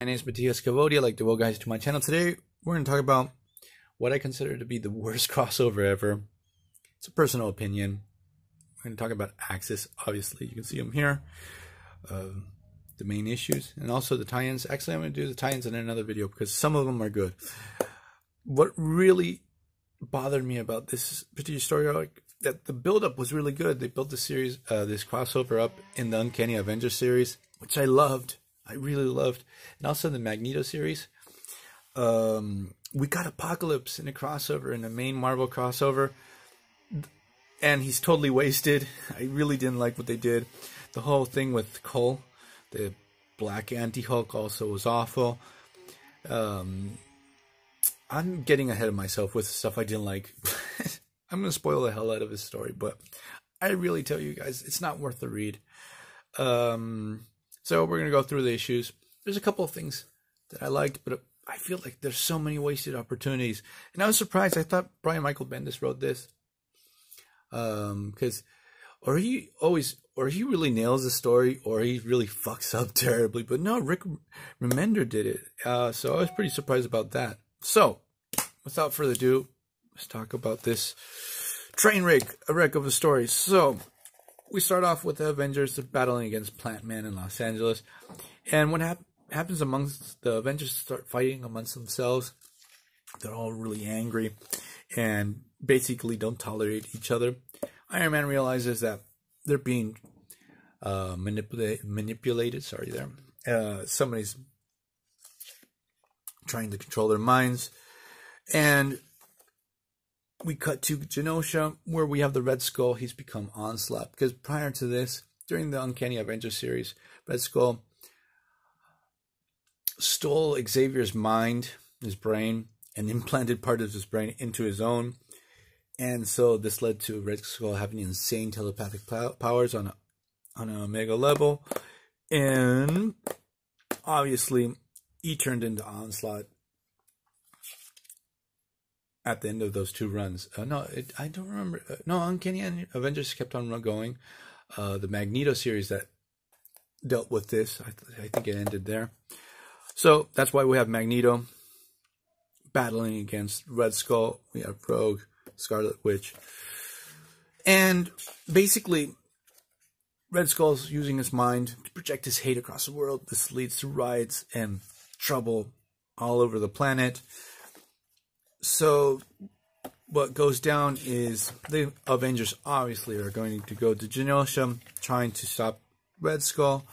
My name is Matthias Cavodia. I'd like to welcome guys to my channel. Today, we're going to talk about what I consider to be the worst crossover ever. It's a personal opinion. We're going to talk about Axis. Obviously, you can see them here. The main issues and also the tie-ins. Actually, I'm going to do the tie-ins in another video because some of them are good. What really bothered me about this particular story arc, that the build-up was really good. They built the series, this crossover up in the Uncanny Avenger series, which I loved. I really loved. And also in the Magneto series. We got Apocalypse in a crossover, in the main Marvel crossover. And he's totally wasted. I really didn't like what they did. The whole thing with Cole, the black anti-Hulk, also was awful. I'm getting ahead of myself with stuff I didn't like. I'm going to spoil the hell out of his story, but I really tell you guys, it's not worth the read. So we're going to go through the issues. There's a couple of things that I liked, but I feel like there's so many wasted opportunities. And I was surprised. I thought Brian Michael Bendis wrote this. Because or he really nails the story, or he really fucks up terribly. But no, Rick Remender did it. So I was pretty surprised about that. So, without further ado, let's talk about this train wreck of a story. So, we start off with the Avengers battling against Plant Man in Los Angeles. And what happens amongst the Avengers start fighting amongst themselves. They're all really angry and basically don't tolerate each other. Iron Man realizes that they're being manipulated. Sorry there. Somebody's trying to control their minds. And we cut to Genosha, where we have the Red Skull. He's become Onslaught. Because prior to this, during the Uncanny Avenger series, Red Skull stole Xavier's mind, his brain, and implanted part of his brain into his own. And so this led to Red Skull having insane telepathic powers on an Omega level. And obviously, he turned into Onslaught at the end of those two runs. I don't remember. No, Uncanny Avengers kept on going. The Magneto series that dealt with this, I think it ended there. So that's why we have Magneto battling against Red Skull. We have Rogue, Scarlet Witch. And basically, Red Skull's using his mind to project his hate across the world. This leads to riots and trouble all over the planet. So, what goes down is the Avengers obviously are going to go to Genosha, trying to stop Red Skull.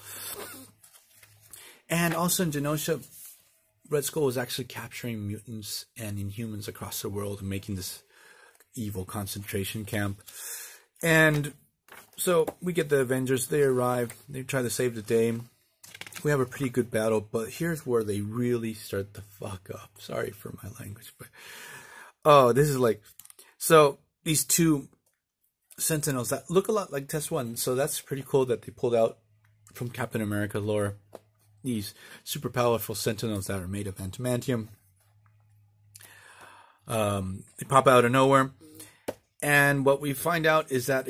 And also in Genosha, Red Skull was actually capturing mutants and Inhumans across the world and making this evil concentration camp. And so we get the Avengers. They arrive. They try to save the day. We have a pretty good battle, but here's where they really start to fuck up. Sorry for my language, but oh, this is like, so these two Sentinels that look a lot like Test 1, so that's pretty cool that they pulled out from Captain America lore these super powerful Sentinels that are made of adamantium. They pop out of nowhere, and what we find out is that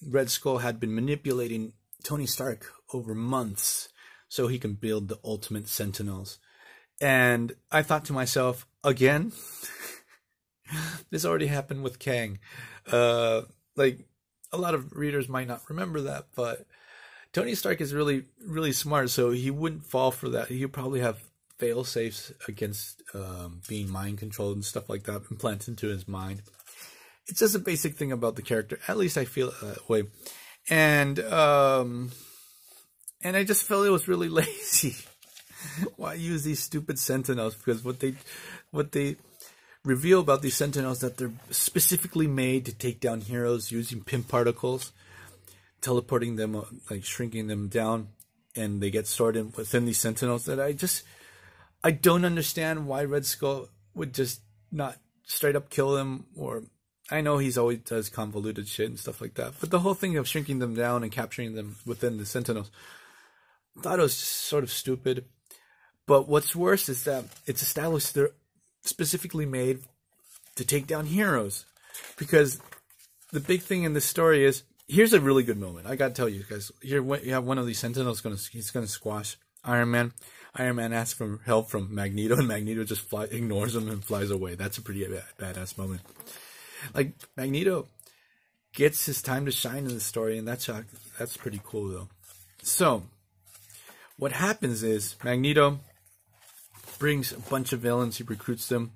Red Skull had been manipulating Tony Stark over months so he can build the ultimate Sentinels. And I thought to myself, again, this already happened with Kang. Like, a lot of readers might not remember that, but Tony Stark is really, really smart, so he wouldn't fall for that. He'd probably have fail-safes against being mind-controlled and stuff like that implanted into his mind. It's just a basic thing about the character. At least I feel that way. And I just felt it was really lazy. Why use these stupid Sentinels? Because what they reveal about these Sentinels, that they're specifically made to take down heroes using pin particles, teleporting them, like shrinking them down, and they get stored within these Sentinels. That I don't understand why Red Skull would just not straight up kill them. Or I know he's always does convoluted shit and stuff like that, but the whole thing of shrinking them down and capturing them within the Sentinels, I thought it was just sort of stupid. But what's worse is that it's established they're specifically made to take down heroes. Because the big thing in this story is, here's a really good moment. I gotta tell you guys, here you have one of these Sentinels he's gonna squash Iron Man. Iron Man asks for help from Magneto, and Magneto just ignores him and flies away. That's a pretty badass moment. Like, Magneto gets his time to shine in the story, and that's pretty cool, though. So, what happens is Magneto brings a bunch of villains. He recruits them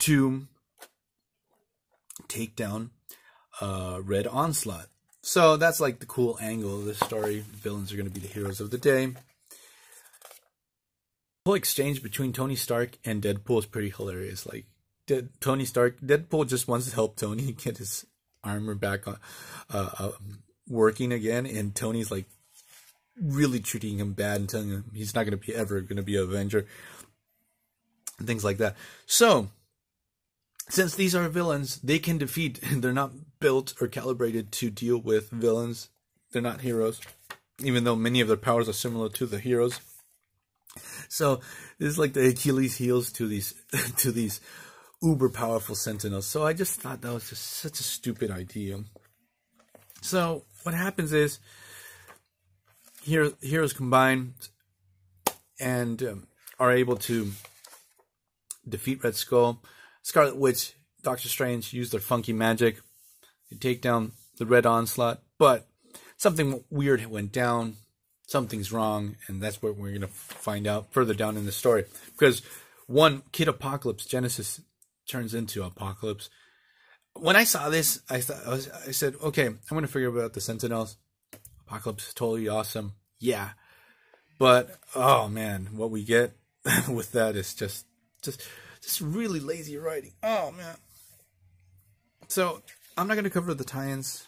to take down Red Onslaught. So that's like the cool angle of this story. Villains are going to be the heroes of the day. The whole exchange between Tony Stark and Deadpool is pretty hilarious. Like, Deadpool just wants to help Tony get his armor back working again, and Tony's like really treating him bad and telling him he's not going to be ever going to be an Avenger and things like that. So, since these are villains, they can defeat. They're not built or calibrated to deal with villains. They're not heroes, even though many of their powers are similar to the heroes. So this is like the Achilles heels to these uber powerful Sentinels. So I just thought that was just such a stupid idea. So what happens is heroes combine and are able to defeat Red Skull. Scarlet Witch, Doctor Strange use their funky magic. They take down the Red Onslaught, but something weird went down. Something's wrong, and that's what we're going to find out further down in the story. Because one, Kid Apocalypse, Genesis turns into Apocalypse. When I saw this, I said, okay, I'm going to figure out the Sentinels. Apocalypse is totally awesome. Yeah. But, oh man, what we get with that is just really lazy writing. Oh, man. So, I'm not going to cover the tie-ins.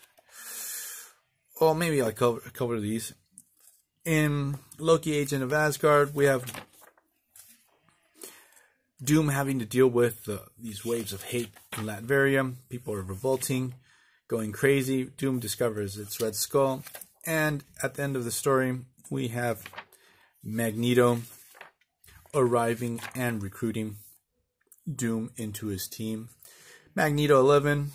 Well, maybe I'll cover these. In Loki, Agent of Asgard, we have Doom having to deal with these waves of hate in Latveria. People are revolting, going crazy. Doom discovers it's Red Skull. And at the end of the story, we have Magneto arriving and recruiting Doom into his team. Magneto 11.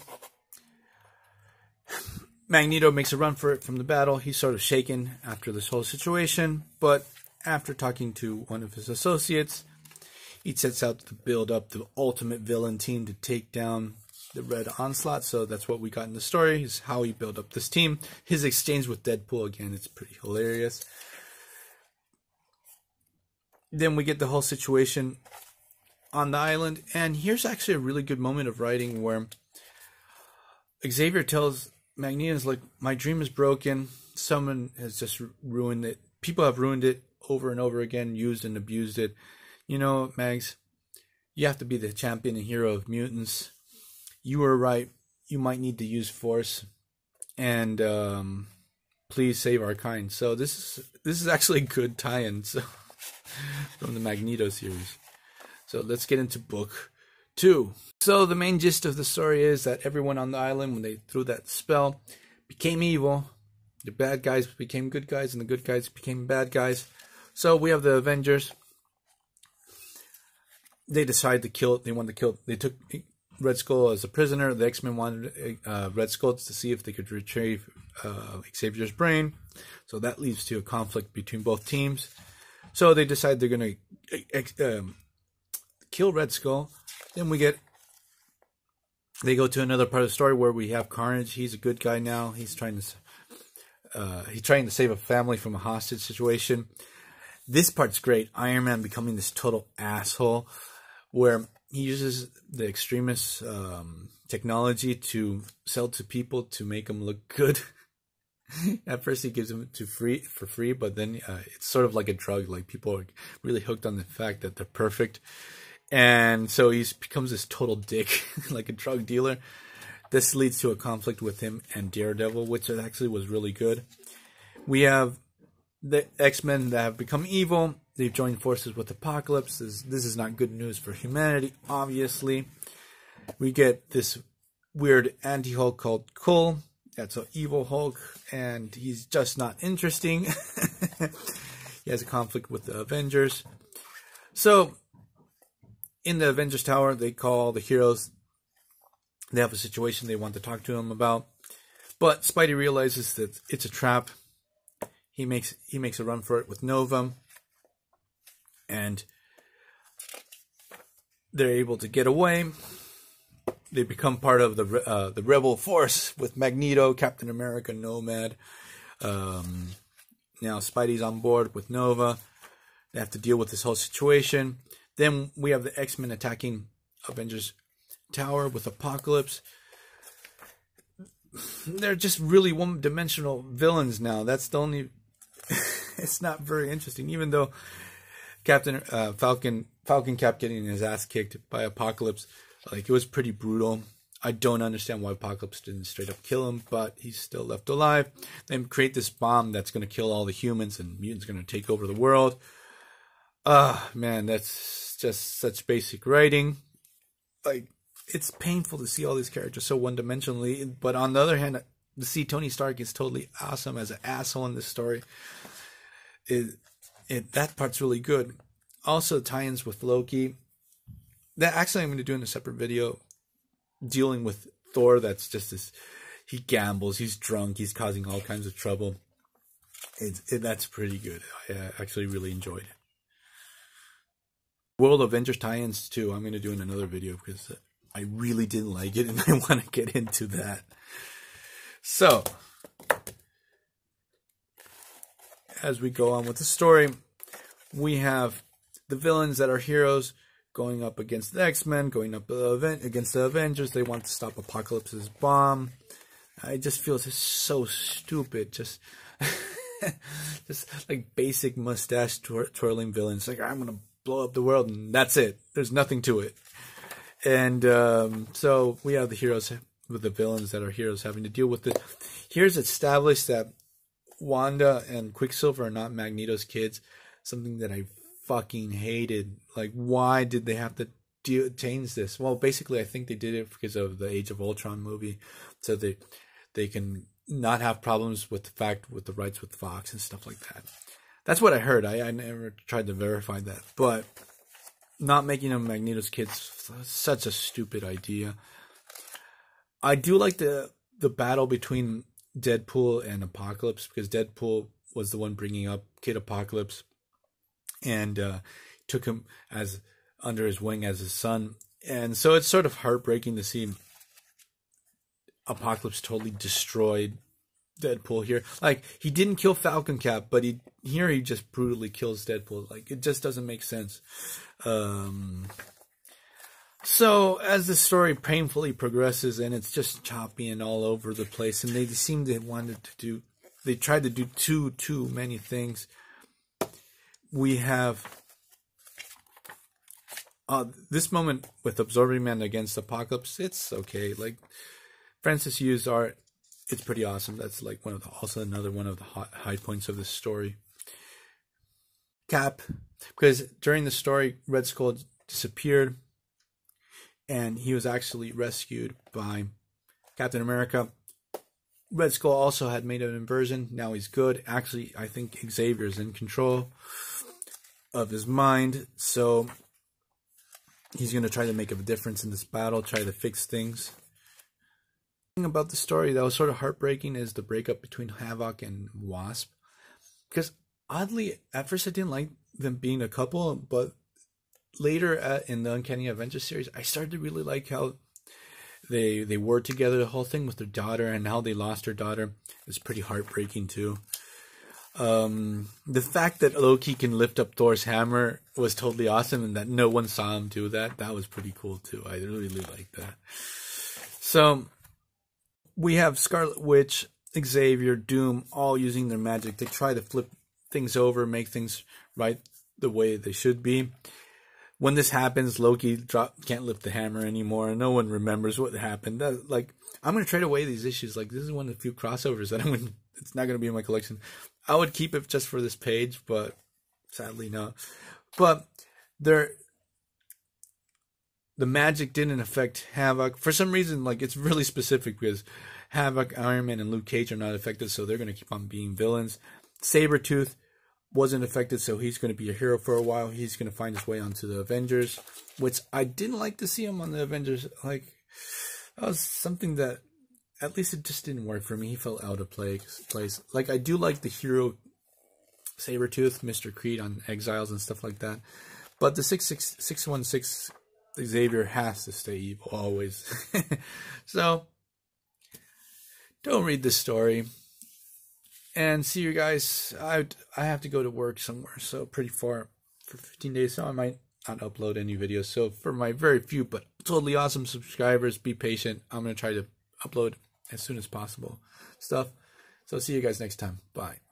Magneto makes a run for it from the battle. He's sort of shaken after this whole situation, but after talking to one of his associates, he sets out to build up the ultimate villain team to take down the Red Onslaught. So that's what we got in the story, is how he built up this team. His exchange with Deadpool, again, it's pretty hilarious. Then we get the whole situation on the island, and here's actually a really good moment of writing where Xavier tells Magneto's like, my dream is broken. Someone has just ruined it. People have ruined it over and over again, used and abused it. You know, Mags, you have to be the champion and hero of mutants. You were right. You might need to use force, and please save our kind. So this is actually a good tie-in from the Magneto series. So let's get into book 2. So the main gist of the story is that everyone on the island, when they threw that spell, became evil. The bad guys became good guys, and the good guys became bad guys. So we have the Avengers. They decide to kill. They want to kill. They took Red Skull as a prisoner. The X-Men wanted Red Skull to see if they could retrieve Xavier's brain. So that leads to a conflict between both teams. So they decide they're going to kill Red Skull. Then they go to another part of the story where we have Carnage. He's a good guy now. He's trying to save a family from a hostage situation. This part's great. Iron Man becoming this total asshole, where he uses the extremist technology to sell to people to make them look good. At first he gives them for free, but then it's sort of like a drug. Like, people are really hooked on the fact that they're perfect. And so he becomes this total dick, like a drug dealer. This leads to a conflict with him and Daredevil, which actually was really good. We have the X-Men that have become evil. They've joined forces with Apocalypse. This is not good news for humanity, obviously. We get this weird anti-Hulk called Kull. That's an evil Hulk, and he's just not interesting. He has a conflict with the Avengers. So, in the Avengers Tower, they call the heroes. They have a situation they want to talk to him about. But Spidey realizes that it's a trap. He makes a run for it with Nova. and they're able to get away. They become part of the rebel force with Magneto, Captain America, Nomad. Now Spidey's on board with Nova. They have to deal with this whole situation. Then we have the X-Men attacking Avengers Tower with Apocalypse. They're just really one-dimensional villains now. That's the only... It's not very interesting, even though Falcon Cap getting his ass kicked by Apocalypse, like, it was pretty brutal. I don't understand why Apocalypse didn't straight up kill him, but he's still left alive. They create this bomb that's going to kill all the humans, and mutants going to take over the world. Man, that's just such basic writing. Like, it's painful to see all these characters so one-dimensionally, but on the other hand, to see Tony Stark is totally awesome as an asshole in this story. That part's really good. Also, tie-ins with Loki. That actually I'm going to do in a separate video, dealing with Thor. That's just this. He gambles. He's drunk. He's causing all kinds of trouble. That's pretty good. I actually really enjoyed it. World Avengers tie-ins too. I'm going to do in another video because I really didn't like it, and I want to get into that. So, as we go on with the story, we have the villains that are heroes going up against the X-Men, going up against the Avengers. They want to stop Apocalypse's bomb. I just feel it's so stupid. Just like basic mustache twirling villains. Like, I'm going to blow up the world, and that's it. There's nothing to it. And so we have the heroes with the villains that are heroes having to deal with it. Here's established that Wanda and Quicksilver are not Magneto's kids. Something that I fucking hated. Like, why did they have to change this? Well, basically, I think they did it because of the Age of Ultron movie, so they can not have problems with the rights with Fox and stuff like that. That's what I heard. I never tried to verify that, but not making them Magneto's kids, such a stupid idea. I do like the battle between Deadpool and Apocalypse, because Deadpool was the one bringing up Kid Apocalypse, and took him as under his wing as his son. And so it's sort of heartbreaking to see Apocalypse totally destroyed Deadpool here. Like, he didn't kill Falcon Cap, but he just brutally kills Deadpool. Like, it just doesn't make sense. So as the story painfully progresses, and it's just choppy and all over the place, and they seem to they tried to do too many things. We have this moment with Absorbing Man against Apocalypse. It's okay. Like, Francis Yu's art, it's pretty awesome. That's like also another one of the high points of this story. Cap, because during the story, Red Skull disappeared, and he was actually rescued by Captain America. Red Skull also had made an inversion. Now he's good. Actually, I think Xavier's in control of his mind, so he's going to try to make a difference in this battle, try to fix things. The thing about the story that was sort of heartbreaking is the breakup between Havoc and Wasp, because oddly, at first I didn't like them being a couple, but later in the Uncanny Avengers series, I started to really like how they were together. The whole thing with their daughter and how they lost her daughter is pretty heartbreaking too. The fact that Loki can lift up Thor's hammer was totally awesome, and that no one saw him do that. That was pretty cool too. I really liked that. So we have Scarlet Witch, Xavier, Doom, all using their magic. They try to flip things over, make things right the way they should be. When this happens, Loki can't lift the hammer anymore, and no one remembers what happened. I'm going to trade away these issues. Like, this is one of the few crossovers that it's not going to be in my collection. I would keep it just for this page, but sadly no. But the magic didn't affect Havoc. For some reason, like, it's really specific, because Havoc, Iron Man, and Luke Cage are not affected, so they're going to keep on being villains. Sabretooth wasn't affected, so he's going to be a hero for a while. He's going to find his way onto the Avengers, which I didn't like to see him on the Avengers. Like, that was something that, at least it just didn't work for me. He felt out of place. Like, I do like the hero Sabretooth, Mr. Creed on Exiles and stuff like that. But the 616 Xavier has to stay evil always. So don't read this story. And see you guys. I have to go to work somewhere, so pretty far for 15 days, so I might not upload any videos. So for my very few but totally awesome subscribers, be patient. I'm going to try to upload as soon as possible stuff. So see you guys next time. Bye.